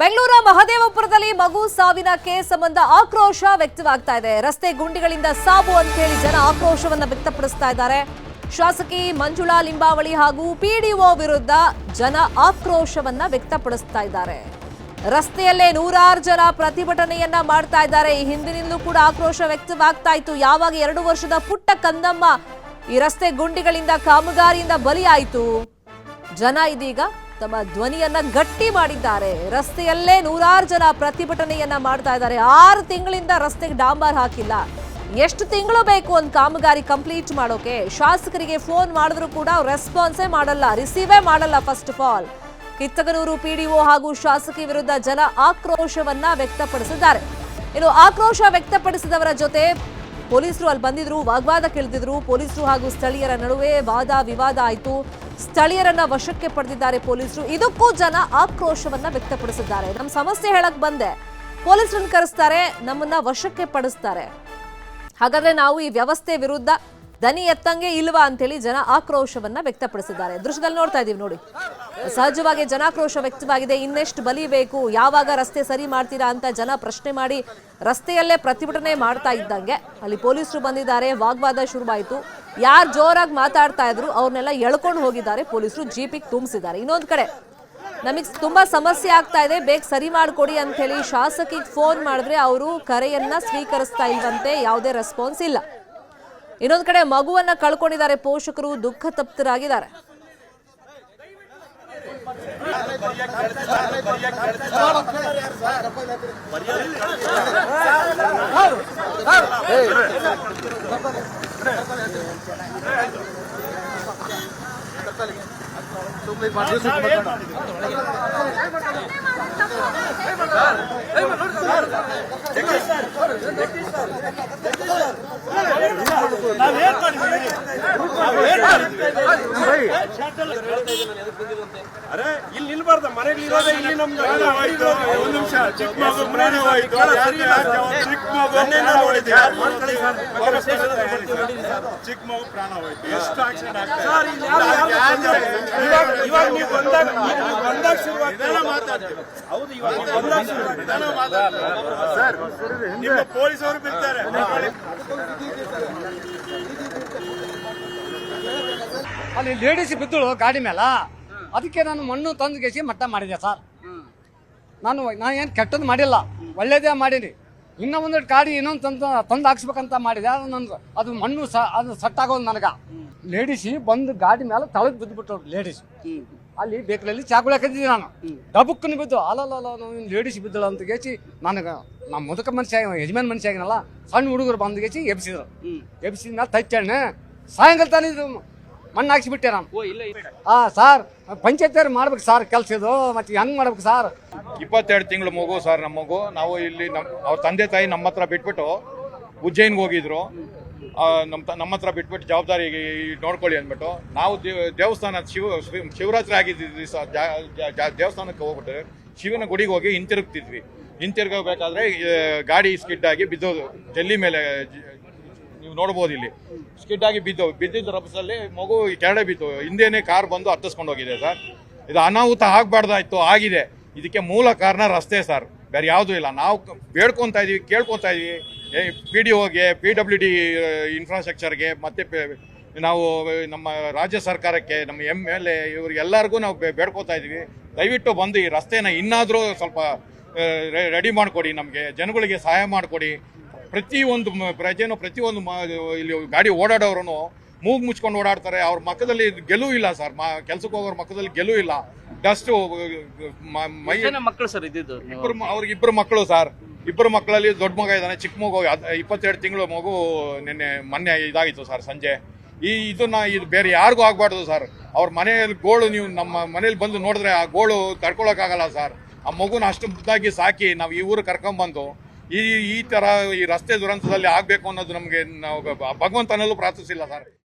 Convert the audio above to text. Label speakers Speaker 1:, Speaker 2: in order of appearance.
Speaker 1: ಬೆಂಗಳೂರ ಮಹದೇವಪುರದಲ್ಲಿ ಮಗು ಸಾವಿನ ಕೇಸ್ ಸಂಬಂಧ ಆಕ್ರೋಶ ವ್ಯಕ್ತವಾಗ್ತಾ ಇದೆ. ರಸ್ತೆ ಗುಂಡಿಗಳಿಂದ ಸಾವು ಅಂತ ಹೇಳಿ ಜನ ಆಕ್ರೋಶವನ್ನ ವ್ಯಕ್ತಪಡಿಸ್ತಾ ಇದ್ದಾರೆ. ಶಾಸಕಿ ಮಂಜುಳಾ ಲಿಂಬಾವಳಿ ಹಾಗೂ ಪಿಡಿಒ ವಿರುದ್ಧ ಜನ ಆಕ್ರೋಶವನ್ನ ವ್ಯಕ್ತಪಡಿಸ್ತಾ ಇದ್ದಾರೆ. ರಸ್ತೆಯಲ್ಲೇ ನೂರಾರು ಜನ ಪ್ರತಿಭಟನೆಯನ್ನ ಮಾಡ್ತಾ ಇದ್ದಾರೆ. ಈ ಹಿಂದಿನಿಂದಲೂ ಕೂಡ ಆಕ್ರೋಶ ವ್ಯಕ್ತವಾಗ್ತಾ ಇತ್ತು. ಯಾವಾಗ 2 ವರ್ಷದ ಪುಟ್ಟ ಕಂದಮ್ಮ ಈ ರಸ್ತೆ ಗುಂಡಿಗಳಿಂದ ಕಾಮಗಾರಿಯಿಂದ ಬಲಿಯಾಯಿತು, ಜನ ಇದೀಗ ತಮ್ಮ ಧ್ವನಿಯನ್ನ ಗಟ್ಟಿ ಮಾಡಿದ್ದಾರೆ. ರಸ್ತೆಯಲ್ಲೇ ನೂರಾರು ಜನ ಪ್ರತಿಭಟನೆಯನ್ನ ಮಾಡ್ತಾ ಇದ್ದಾರೆ. 6 ತಿಂಗಳಿಂದ ರಸ್ತೆಗೆ ಡಾಂಬರ್ ಹಾಕಿಲ್ಲ. ಎಷ್ಟು ತಿಂಗಳು ಬೇಕು ಒಂದು ಕಾಮಗಾರಿ ಕಂಪ್ಲೀಟ್ ಮಾಡೋಕೆ? ಶಾಸಕರಿಗೆ ಫೋನ್ ಮಾಡಿದ್ರು ಕೂಡ ರೆಸ್ಪಾನ್ಸೇ ಮಾಡಲ್ಲ, ರಿಸೀವೇ ಮಾಡಲ್ಲ. ಫಸ್ಟ್ ಆಫ್ ಆಲ್ ಕಿತ್ತಗನೂರು ಪಿಡಿಒ ಹಾಗೂ ಶಾಸಕಿ ವಿರುದ್ಧ ಜನ ಆಕ್ರೋಶವನ್ನ ವ್ಯಕ್ತಪಡಿಸಿದ್ದಾರೆ. ಇನ್ನು ಆಕ್ರೋಶ ವ್ಯಕ್ತಪಡಿಸಿದವರ ಜೊತೆ ಪೊಲೀಸರು ಅಲ್ಲಿ ಬಂದಿದ್ರು, ವಾಗ್ವಾದಕ್ಕಿಳಿದಿದ್ರು. ಪೊಲೀಸರು ಹಾಗೂ ಸ್ಥಳೀಯರ ನಡುವೆ ವಾದ ವಿವಾದ ಆಯಿತು. ಸ್ಥಳೀಯರನ್ನ ವಶಕ್ಕೆ ಪಡೆದಿದ್ದಾರೆ ಪೊಲೀಸರು. ಇದಕ್ಕೂ ಜನ ಆಕ್ರೋಶವನ್ನ ವ್ಯಕ್ತಪಡಿಸಿದ್ದಾರೆ. ನಮ್ಮ ಸಮಸ್ಯೆ ಹೇಳಕ್ ಬಂದೆ, ಪೊಲೀಸರನ್ನ ಕರೆಸ್ತಾರೆ, ನಮ್ಮನ್ನ ವಶಕ್ಕೆ ಪಡಿಸ್ತಾರೆ. ಹಾಗಾದ್ರೆ ನಾವು ಈ ವ್ಯವಸ್ಥೆ ವಿರುದ್ಧ ದನಿ ಎತ್ತಂಗೆ ಇಲ್ವಾ ಅಂತೇಳಿ ಜನ ಆಕ್ರೋಶವನ್ನ ವ್ಯಕ್ತಪಡಿಸಿದ್ದಾರೆ. ದೃಶ್ಯದಲ್ಲಿ ನೋಡ್ತಾ ಇದೀವಿ ನೋಡಿ. ಸಹಜವಾಗಿ ಜನಾಕ್ರೋಶ ವ್ಯಕ್ತವಾಗಿದೆ. ಇನ್ನೆಷ್ಟು ಬಲಿ ಬೇಕು, ಯಾವಾಗ ರಸ್ತೆ ಸರಿ ಮಾಡ್ತೀರಾ ಅಂತ ಜನ ಪ್ರಶ್ನೆ ಮಾಡಿ ರಸ್ತೆಯಲ್ಲೇ ಪ್ರತಿಭಟನೆ ಮಾಡ್ತಾ ಇದ್ದಂಗೆ ಅಲ್ಲಿ ಪೊಲೀಸರು ಬಂದಿದ್ದಾರೆ. ವಾಗ್ವಾದ ಶುರುವಾಯಿತು. ಯಾರು ಜೋರಾಗಿ ಮಾತಾಡ್ತಾ ಇದ್ರು ಅವ್ರನ್ನೆಲ್ಲ ಎಳ್ಕೊಂಡು ಹೋಗಿದ್ದಾರೆ ಪೊಲೀಸರು, ಜೀಪಿಗೆ ತುಂಬಿಸಿದ್ದಾರೆ. ಇನ್ನೊಂದು ಕಡೆ ನಮಗೆ ತುಂಬಾ ಸಮಸ್ಯೆ ಆಗ್ತಾ ಇದೆ, ಬೇಗ ಸರಿ ಮಾಡಿಕೊಡಿ ಅಂತ ಹೇಳಿ ಶಾಸಕಿಗೆ ಫೋನ್ ಮಾಡಿದ್ರೆ ಅವರು ಕರೆಯನ್ನ ಸ್ವೀಕರಿಸ್ತಾ ಇಲ್ವಂತೆ, ಯಾವುದೇ ರೆಸ್ಪಾನ್ಸ್ ಇಲ್ಲ. ಇನ್ನೊಂದು ಕಡೆ ಮಗುವನ್ನ ಕಳ್ಕೊಂಡಿದ್ದಾರೆ ಪೋಷಕರು, ದುಃಖ ತಪ್ತರಾಗಿದ್ದಾರೆ.
Speaker 2: ಅರೆ ಇಲ್ಲಿ ನಿಲ್ಬಾರ್ದ, ಮನೆಯಲ್ಲಿ ಇರೋದೇ ಇಲ್ಲಿ. ನಮ್ದು ಒಂದು ನಿಮಿಷ, ಚಿಕ್ಕ ಮಗು ಪ್ರಾಣವಾಯಿತು. ಚಿಕ್ಕ ಮಗು ಪ್ರಾಣವಾಯಿತು. ಎಷ್ಟು ಆಕ್ಸಿಡೆಂಟ್ ಆಗ್ತದೆ ಇವಾಗ ನೀವು ಬಂದಾಗ ಶುರುವಾಗ್ತದೆ ಮಾತಾಡ್ತೀವಿ. ಹೌದು, ಇವಾಗ ಸರ್ ನಿಮ್ಮ ಪೊಲೀಸವರು ಬಿಡ್ತಾರೆ.
Speaker 3: ಅಲ್ಲಿ ಲೇಡೀಸ್ ಬಿದ್ದಳು ಗಾಡಿ ಮೇಲೆ, ಅದಕ್ಕೆ ನಾನು ಮಣ್ಣು ತಂದು ಗೆಸಿ ಮಟ್ಟ ಮಾಡಿದೆ ಸರ್. ನಾನು ಏನು ಕೆಟ್ಟದ್ದು ಮಾಡಿಲ್ಲ, ಒಳ್ಳೇದೇ ಮಾಡೀನಿ. ಇನ್ನೂ ಒಂದೆರಡು ಗಾಡಿ ಇನ್ನೊಂದು ತಂದು ಹಾಕ್ಸ್ಬೇಕಂತ ಮಾಡಿದೆ. ಅದು ಮಣ್ಣು ಅದು ಸಟ್ಟಾಗೋದು ನನಗೆ. ಲೇಡೀಸ್ ಬಂದು ಗಾಡಿ ಮೇಲೆ ತಳಗ್ ಬಿದ್ದುಬಿಟ್ಟವ್ರು ಲೇಡೀಸ್. ಅಲ್ಲಿ ಬೇಕರಲ್ಲಿ ಚಾಕುಳಕಿದ್ದೆ ನಾನು, ಡಬುಕ್ಕನ್ನು ಬಿದ್ದು ಅಲ್ಲಲ್ಲ ಲೇಡೀಸ್ ಬಿದ್ದಳು ಅಂತ ಗೆಸಿ ನನಗೆ ನಮ್ಮ ಮುದುಕ ಮನುಷ್ಯ ಯಜಮಾನ್ ಮನುಷ್ಯ ಆಗಿನಲ್ಲ, ಸಣ್ಣ ಹುಡುಗರು ಬಂದು ಗೆಸಿ ಎಬ್ಸಿದ್ರು. ಎಬ್ಸಿದ ಮೇಲೆ ತಚ್ಚಣ್ಣೆ ಸಾಯಂಕಾಲ ತಾನೇ ಇದು ಮಣ್ಣು ಹಾಕ್ಸಿಬಿಟ್ಟೆ ನಾನು. ಸರ್ ಪಂಚಾಯತ್ ಮಾಡ್ಬೇಕು ಸರ್ ಕೆಲಸ ಇದು, ಮತ್ತೆ ಹೆಂಗ್ ಮಾಡ್ಬೇಕು ಸರ್?
Speaker 4: 22 ತಿಂಗಳು ಮಗು ಸರ್ ನಮ್ಮ ಮಗು. ನಾವು ಇಲ್ಲಿ ಅವ್ರ ತಂದೆ ತಾಯಿ ನಮ್ಮ ಹತ್ರ ಬಿಟ್ಬಿಟ್ಟು ಉಜ್ಜಯಿನ್ಗೆ ಹೋಗಿದ್ರು. ನಮ್ಮ ಹತ್ರ ಬಿಟ್ಬಿಟ್ಟು ಜವಾಬ್ದಾರಿ ನೋಡ್ಕೊಳ್ಳಿ ಅಂದ್ಬಿಟ್ಟು ನಾವು ದೇವಸ್ಥಾನ ಶಿವರಾತ್ರಿ ಆಗಿದ್ದಿದ್ವಿ ಸರ್. ದೇವಸ್ಥಾನಕ್ಕೆ ಹೋಗ್ಬಿಟ್ಟು ಶಿವನ ಗುಡಿಗೆ ಹೋಗಿ ಹಿಂತಿರುಗಬೇಕಾದ್ರೆ ಗಾಡಿ ಸ್ಕಿಡ್ ಆಗಿ ಬಿದ್ದೋದು. ಡೆಲ್ಲಿ ಮೇಲೆ ನೀವು ನೋಡ್ಬೋದು, ಇಲ್ಲಿ ಸ್ಕಿಡ್ ಆಗಿ ಬಿದ್ದಿದ್ದ ರಭಸಲ್ಲಿ ಮಗು ಕೆಳಗಡೆ ಬಿದ್ದು ಹಿಂದೇನೆ ಕಾರ್ ಬಂದು ಹತ್ತಿಸ್ಕೊಂಡು ಹೋಗಿದೆ ಸರ್. ಇದು ಅನಾಹುತ ಆಗಬಾರ್ದಾಯ್ತು, ಆಗಿದೆ. ಇದಕ್ಕೆ ಮೂಲ ಕಾರಣ ರಸ್ತೆ ಸರ್, ಬೇರೆ ಯಾವುದೂ ಇಲ್ಲ. ನಾವು ಬೇಡ್ಕೊತಾ ಇದೀವಿ, ಕೇಳ್ಕೊತಾ ಇದೀವಿ PDOಗೆ, PWD ಇನ್ಫ್ರಾಸ್ಟ್ರಕ್ಚರ್ಗೆ, ಮತ್ತೆ ನಾವು ನಮ್ಮ ರಾಜ್ಯ ಸರ್ಕಾರಕ್ಕೆ, ನಮ್ಮ MLA ಇವ್ರಿಗೆಲ್ಲರಿಗೂ ನಾವು ಬೇಡ್ಕೊತಾ ಇದೀವಿ, ದಯವಿಟ್ಟು ಬಂದು ಈ ರಸ್ತೆನ ಇನ್ನಾದರೂ ಸ್ವಲ್ಪ ರೆಡಿ ಮಾಡಿಕೊಡಿ, ನಮಗೆ ಜನಗಳಿಗೆ ಸಹಾಯ ಮಾಡಿಕೊಡಿ. ಪ್ರತಿಯೊಂದು ಇಲ್ಲಿ ಗಾಡಿ ಓಡಾಡೋರು ಮೂಗು ಮುಚ್ಕೊಂಡು ಓಡಾಡ್ತಾರೆ. ಅವ್ರ ಮಕ್ಕದಲ್ಲಿ ಗೆಲುವು ಇಲ್ಲ ಸರ್. ಕೆಲ್ಸಕ್ಕೆ ಹೋಗೋರ ಮಕ್ಕದಲ್ಲಿ ಗೆಲುವು ಇಲ್ಲ. ಡಸ್ಟ್
Speaker 5: ಮಕ್ಕಳು ಸರ್ ಇದ್ದಿದ್ದು.
Speaker 4: ಅವ್ರಿಗೆ 2 ಮಕ್ಕಳು ಸರ್. 2 ಮಕ್ಕಳಲ್ಲಿ ದೊಡ್ಡ ಮಗ ಇದ್ದಾನೆ, ಚಿಕ್ಕ ಮಗು 22 ತಿಂಗಳು ಮಗು ಮೊನ್ನೆ ಇದಾಗಿತ್ತು ಸರ್ ಸಂಜೆ. ಇದು ಬೇರೆ ಯಾರಿಗೂ ಆಗ್ಬಾರ್ದು ಸರ್. ಅವ್ರ ಮನೆಯಲ್ಲಿ ಗೋಳು ನೀವು ನಮ್ಮ ಮನೇಲಿ ಬಂದು ನೋಡಿದ್ರೆ ಆ ಗೋಳು ತಡ್ಕೊಳಕ್ಕಾಗಲ್ಲ ಸರ್. ಆ ಮಗುನ ಅಷ್ಟು ಮುದ್ದಾಗಿ ಸಾಕಿ ನಾವು ಈ ಊರು ಕರ್ಕೊಂಡ್ಬಂದು ಈ ತರ ಈ ರಸ್ತೆ ದುರಂತದಲ್ಲಿ ಆಗ್ಬೇಕು ಅನ್ನೋದು ನಮಗೆ ನಾವು ಭಗವಂತನಲ್ಲೂ ಪ್ರಾರ್ಥಿಸಿಲ್ಲ ಸರ್.